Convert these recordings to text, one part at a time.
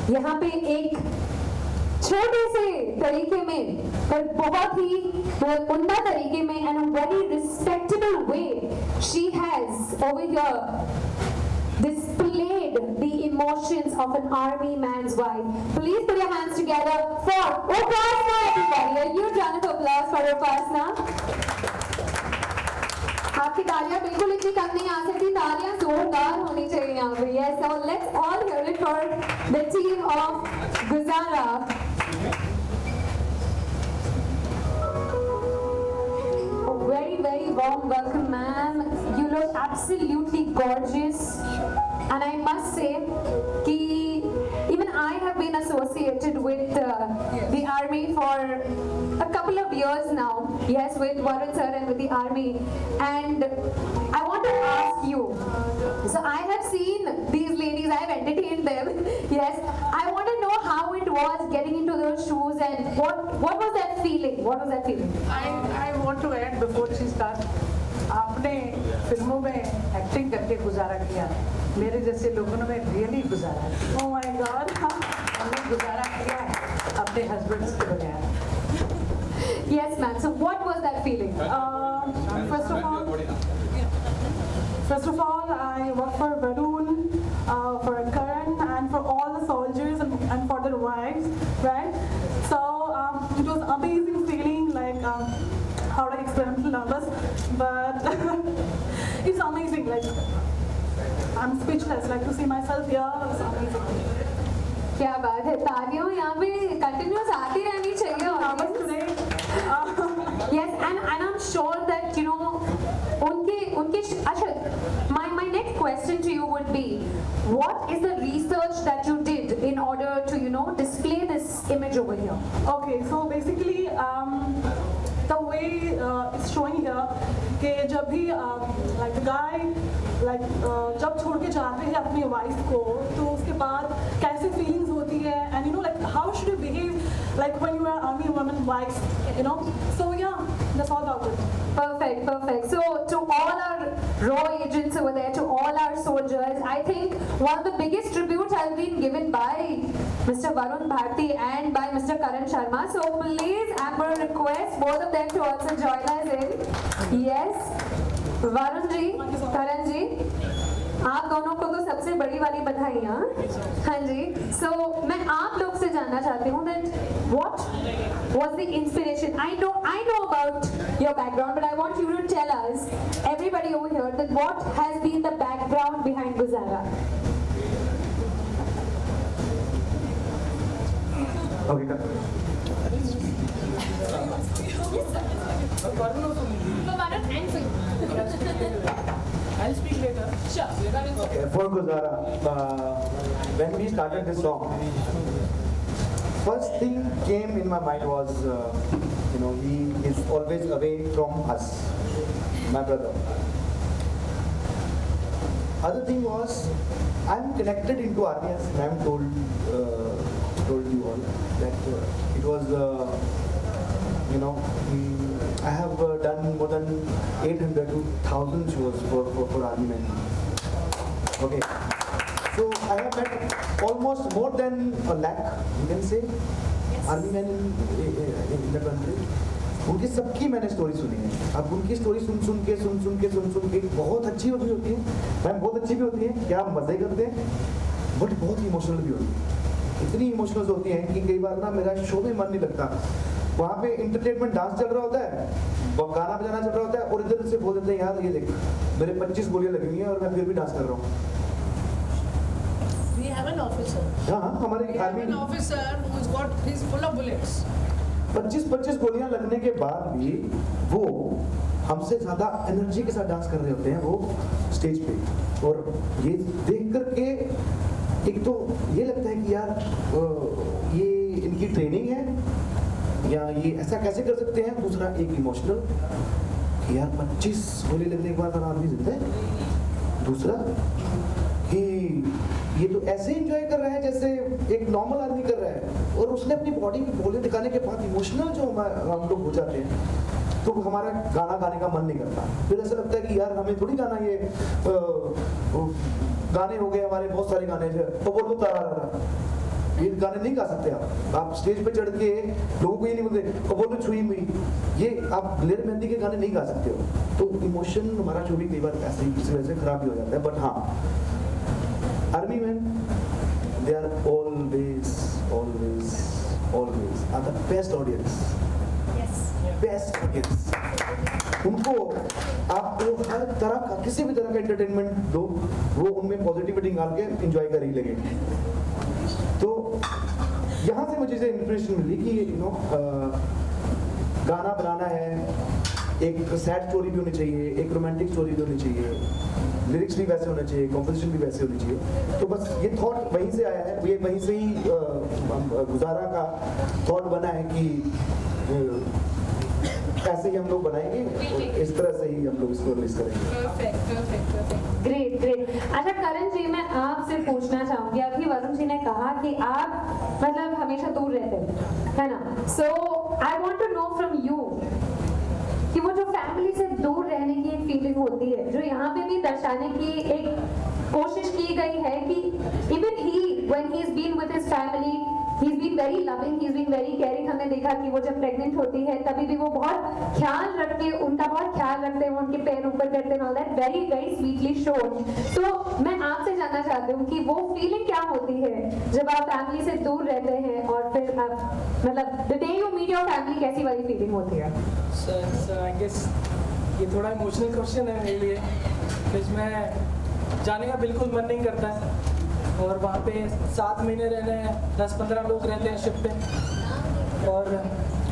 यहाँ पे एक छोटे से तरीके में पर बहुत ही उम्दा तरीके में and a very respectable way she has over here displayed the emotions of an army man's wife. Please put your hands together for Upasna, everybody. A huge round of applause for Upasna. आपकी तालियां बिल्कुल इतनी कम नहीं आ सकती, तालियां जोरदार होनी चाहिए यहाँ पे. Yes, so let's all hear it for the team of Guzara. Very warm welcome, ma'am. You look absolutely gorgeous, and I must say कि even I have been associated with the army for a couple of years now. Yes, with Varun sir and with the army, and I want to ask you. So I have seen these ladies. I have entertained them. Yes, I want to know how it was getting into those shoes and what was that feeling? What was that feeling? I want to add before she starts. आपने फिल्मों में acting करके गुजारा किया, मेरे जैसे लोगों ने रियली गुजारा. ओह माय गॉड, हमने गुजारा किया अपने हस्बैंड्स के बगैर. Yes, ma'am. So what was that feeling? First of all, I work for Varun, for Karan, and for all the soldiers and for their wives, right? So it was amazing feeling, like how to explain, nervous, but it's amazing. Like I'm speechless. Like to see myself here, it's amazing. क्या बात है, तालियों यहाँ पे continuous आती रहनी चाहिए. Nervous today. Yes, and I'm sure that you know उनके अच्छा, my next question to you would be, what is the research that you did in order to display this image over here? Okay, so basically the way it's showing here कि जब भी like the guy like जब छोड़ के जाते हैं अपनी wife को, तो उसके बाद कैसे feelings होती है, and like how should you behave like when you are army woman wife, so yeah, that's all about it. Perfect. So to all our raw agents over there, to all our soldiers, I think one of the biggest tributes has been given by Mr. Varun Bharti and by Mr. Karan Sharma. So please, I'm going to request both of them to also join us in. Yes, Varun ji, Karan ji, आप दोनों को तो सबसे बड़ी वाली बधाइयाँ. हाँ जी. So मैं आप लोग से जानना चाहती हूँ that what was the inspiration? I know about your background, but I want you to tell us, everybody over here, that what has been the background behind Guzara? Okay. I'll speak later. Sure. Okay, for Guzara, when we started this song, first thing came in my mind was, he is always away from us, my brother. Other thing was, I'm connected into army, as ma'am told you all, that it was, I have done more than 800 to 1,000 shows for army men. Okay. So I have met almost more than a lakh, you can say, army men in the country. उनकी सबकी मैंने story सुनी है. अब उनकी story सुन के बहुत अच्छी भी होती है, मैम बहुत अच्छी भी होती है, क्या मज़े करते हैं, बट बहुत इमोशनल भी होती है. इतनी इमोशनल होती हैं कि कई बार ना मेरा शो में मन नहीं लगता. वहाँ पे इंटरटेनमेंट डांस चल रहा होता है, गाना बजाना चल रहा होता है, और इधर से बोल देते हैं यार ये देख मेरे 25 गोलियां लगी हुई हैं और मैं फिर भी डांस कर रहा हूँ. We have an officer. हाँ, हमारे army an officer he's full of bullets. 25 गोलियां लगने के बाद भी वो हमसे ज्यादा एनर्जी के साथ डांस कर रहे होते हैं वो स्टेज पे. और ये देख करके एक तो ये लगता है कि यार ये इनकी ट्रेनिंग है या ये ऐसा कैसे कर सकते हैं. दूसरा एक इमोशनल कि यार 25 गोली लगने के बाद आदमी जिंदा है. दूसरा कि ये तो ऐसे एंजॉय कर रहा है जैसे एक नॉर्मल आदमी कर रहा है, और उसने अपनी बॉडी में गोली दिखाने के बाद इमोशनल जो हम लोग हो जाते हैं, तो हमारा गाना गाने का मन नहीं करता. फिर ऐसा लगता है कि यार हमें थोड़ी गाना, ये गाने हो गए हमारे बहुत सारे गाने थे, तो बोलो तारा ये गाने नहीं गा सकते आप स्टेज पे चढ़ के लोगों को ये नहीं बोलते और बोलो छुई हुई, ये आप ग्लेयर मेहंदी के गाने नहीं गा सकते हो। तो इमोशन हमारा जो भी कई बार ऐसे ही किसी वजह से खराब भी हो जाता है। बट हाँ, army man they are always are the best audience, best audience. उनको आप हर तरह का किसी भी तरह का एंटरटेनमेंट दो, वो उनमें पॉजिटिविटी निकाल के एंजॉय कर ही लगेंगे। तो यहाँ से मुझे इंस्पिरेशन मिली कि गाना बनाना है, एक सैड स्टोरी भी होनी चाहिए, एक रोमांटिक स्टोरी भी होनी चाहिए, लिरिक्स भी वैसे होने चाहिए, कॉम्पोजिशन भी वैसे होनी चाहिए। तो बस ये थॉट वहीं से आया है, ये वहीं से ही गुजारा का थॉट बना है कि ऐसे ही हम लोग बनाएंगे और इस तरह से ही हम लोग इसको रिलीज करेंगे। ग्रेट। अच्छा करण जी, मैं आपसे पूछना चाहूंगी, अभी वरुण जी ने कहा कि आप मतलब हमेशा दूर रहते हैं, है ना? So I want to know from you कि वो जो फैमिली से दूर रहने की एक फीलिंग होती है, जो यहाँ पे भी दर्शाने की एक कोशिश की गई है कि even he when he is been with his family he is been very loving, he is been very caring. हमने देखा कि वो जब प्रेग्नेंट होती है तभी भी वो बहुत ख्याल रखते हैं, उनका बहुत ख्याल रखते हैं, वो उनके पैर ऊपर करते हैं, all that very very sweetly shown. तो मैं आपसे जानना चाहती हूँ कि वो फीलिंग क्या होती है जब आप फैमिली से दूर रहते हैं और फिर आप मतलब the day you meet your family, कैसी वाली फीलिंग होती है? सर आई गेस ये थोड़ा इमोशनल क्वेश्चन है मेरे लिए, बिकॉज मैं जाने का बिल्कुल मन नहीं करता है और वहाँ पे 7 महीने रहने हैं, 10-15 लोग रहते हैं शिप पे और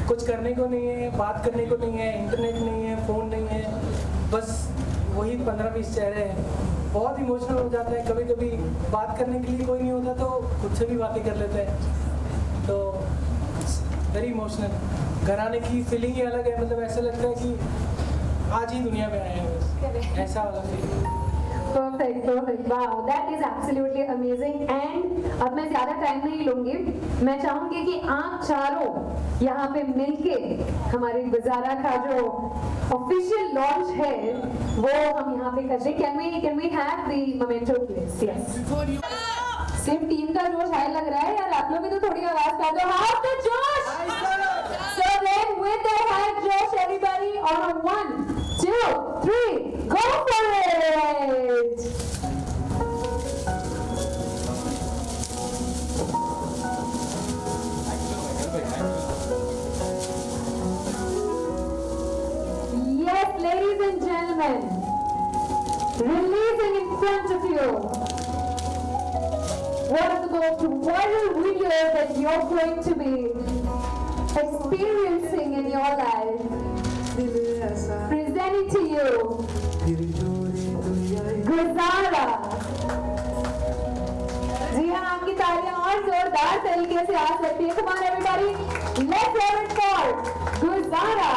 कुछ करने को नहीं है, बात करने को नहीं है, इंटरनेट नहीं है, फ़ोन नहीं है, बस वही 15-20 चेहरे हैं। बहुत इमोशनल हो जाता है, कभी कभी बात करने के लिए कोई नहीं होता तो खुद से भी बातें कर लेते हैं, तो वेरी इमोशनल। घर आने की फीलिंग ही अलग है, मतलब ऐसा लगता है कि आज ही दुनिया में आए हैं, ऐसा वाला feeling. Perfect. Wow, that is absolutely amazing. And अब मैं ज़्यादा टाइम नहीं लूँगी, मैं चाहूँगी कि आप चारों यहाँ पे मिलके हमारे गुजारा का जो ऑफिशियल लॉन्च है वो हम यहाँ पे कर दें। Can we have the memento please? Yes. सिर्फ टीम का जोश हाई लग रहा है यार, आप लोग भी तो थोड़ी आवाज कर दो। हाउ द जोश! So then with the high josh everybody on a 1, 2, 3, go for it! Yes, ladies and gentlemen, releasing in front of you one of the most viral videos that you're going to be experiencing in your life. Presenting to you, गुजारा। जी हाँ, आपकी तालियां और जोरदार तरीके से आ सकती है। Come on everybody, let's hear it for गुजारा।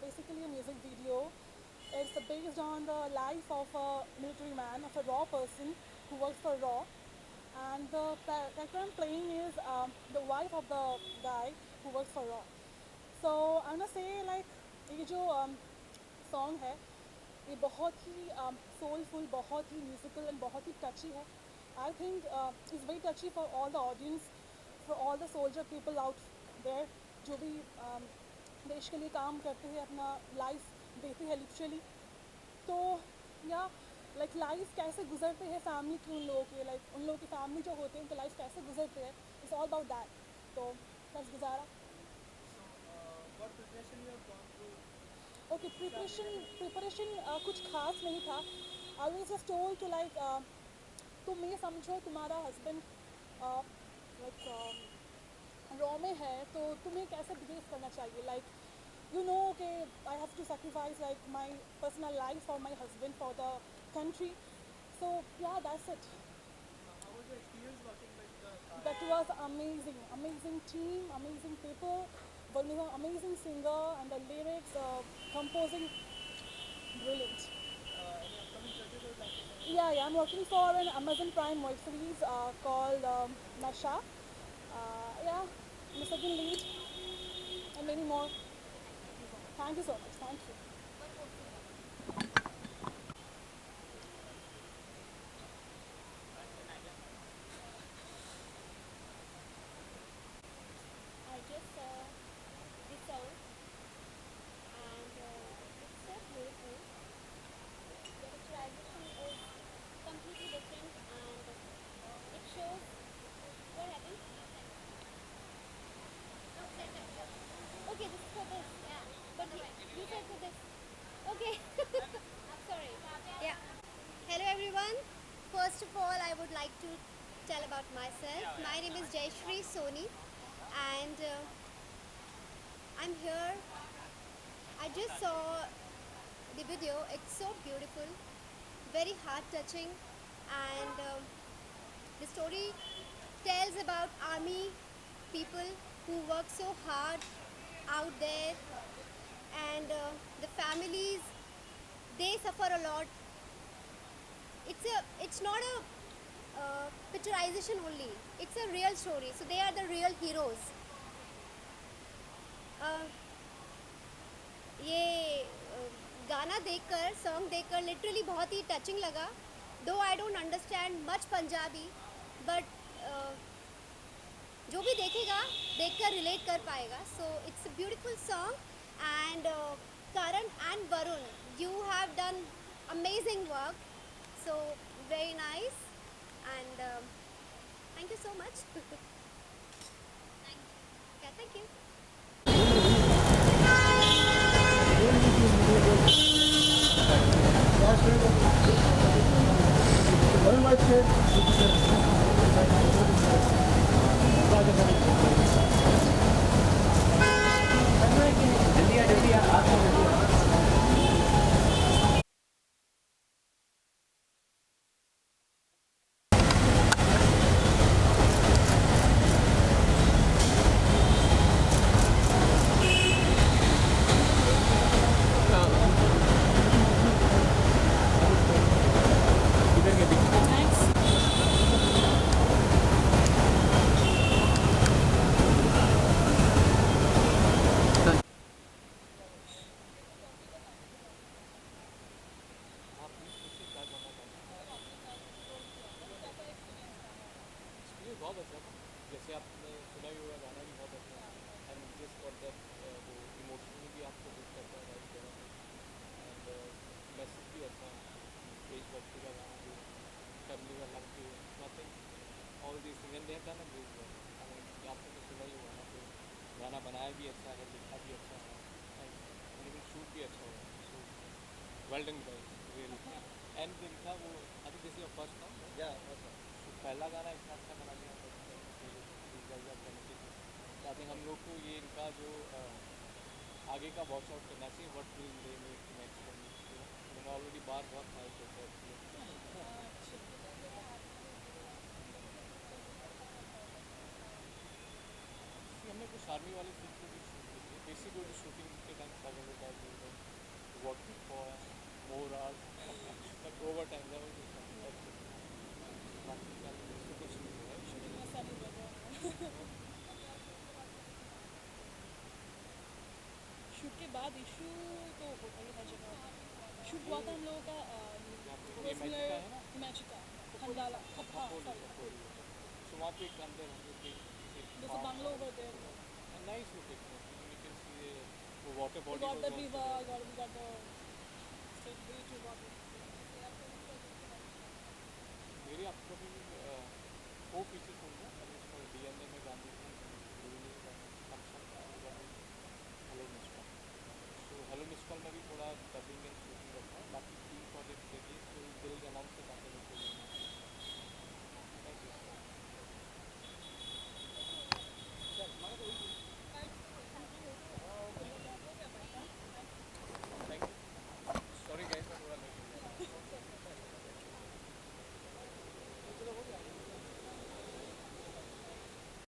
basically a music video. It's based on the life of a military man, of a raw person who works for raw. And the character I'm playing is the wife of the guy who works for raw. So I'm gonna say like ये जो song है ये बहुत ही soulful, बहुत ही musical and बहुत ही touchy है. I think it's very touchy for all the audience, for all the soldier people out there जो भी देश के लिए काम करते हैं, अपना life देते हैं literally. तो या लाइक लाइफ कैसे गुजरते हैं फैमिली थ्रू उन लोगों के, लाइक उन लोगों की फैमिली जो होते हैं उनके लाइफ कैसे गुजरते हैं, इट्स ऑल अबाउट दैट. तो बस गुजारा. Okay, preparation कुछ खास नहीं था. I was just told to like तुम ये समझो तुम्हारा husband like रॉ में है तो तुम्हें कैसे बिहेव करना चाहिए. Like you know okay I have to sacrifice like my personal life for my husband for the country. So yeah, that's it. That was amazing, amazing team, amazing people. Varun is an amazing singer and the lyrics, composing, brilliant. Yeah, I'm working for an Amazon Prime web series called Nasha. Yeah, I'm the second lead and many more. Thank you so much. Thank you. I just saw the song and it's so beautiful. The visualization is completely different and it shows what happened. Okay, this is for this. Yeah. But you said for this. Okay. Sorry. Yeah. Hello everyone. First of all, I would like to tell about myself. My name is Jayashri Soni and I'm here. I just saw the video. It's so beautiful, very heart touching, and the story tells about army people who work so hard out there, and the families they suffer a lot. It's not a picturization only. It's a real story. So they are the real heroes. ये गाना देखकर song देखकर literally बहुत ही touching लगा. दो I don't understand much Punjabi but जो भी देखेगा देखकर रिलेट कर पाएगा. So it's a beautiful song and Karan and Varun you have done amazing work. So very nice and thank you so much. Thank you. बहुत अच्छा था. जैसे आपने सुना ही होगा गाना भी बहुत अच्छा है एंड जस्ट फॉर दैट वो इमोशनली भी आपको बुक करता है राइट जगह पे एंड मैसेज भी अच्छा है. देशभक्ति का गाना जो फैमिली का लव के nothing all this thing and they have done a great work. I mean आपने तो सुना ही होगा तो गाना बनाया भी अच्छा है, लिखा भी अच्छा है एंड इवन शूट भी अच्छा हुआ. So well done guys really. And इनका वो अभी जैसे फर्स्ट था या पहला गाना इतना अच्छा बना दिया तो आई थिंक हम लोग को ये इनका जो आगे का वॉच आउट करना चाहिए. What will they make next one. मैंने ऑलरेडी बार बहुत हाइप होता है. हमने कुछ आर्मी वाले फिल्म को भी शूट की थी. बेसिकली जो शूटिंग के टाइम स्ट्रगल होता है working for more hours but over time that कुछ शूट के बाद इशू तो होता ही हर जगह. शूट हुआ था हम लोगों का मैजिका खंडाला खप्पा सॉरी सो वहाँ पे एक अंदर हम लोग जैसे bungalow over there. Nice location. You can see वो water body got the river, got the state bridge, got मेरे आपको भी 4 पीछे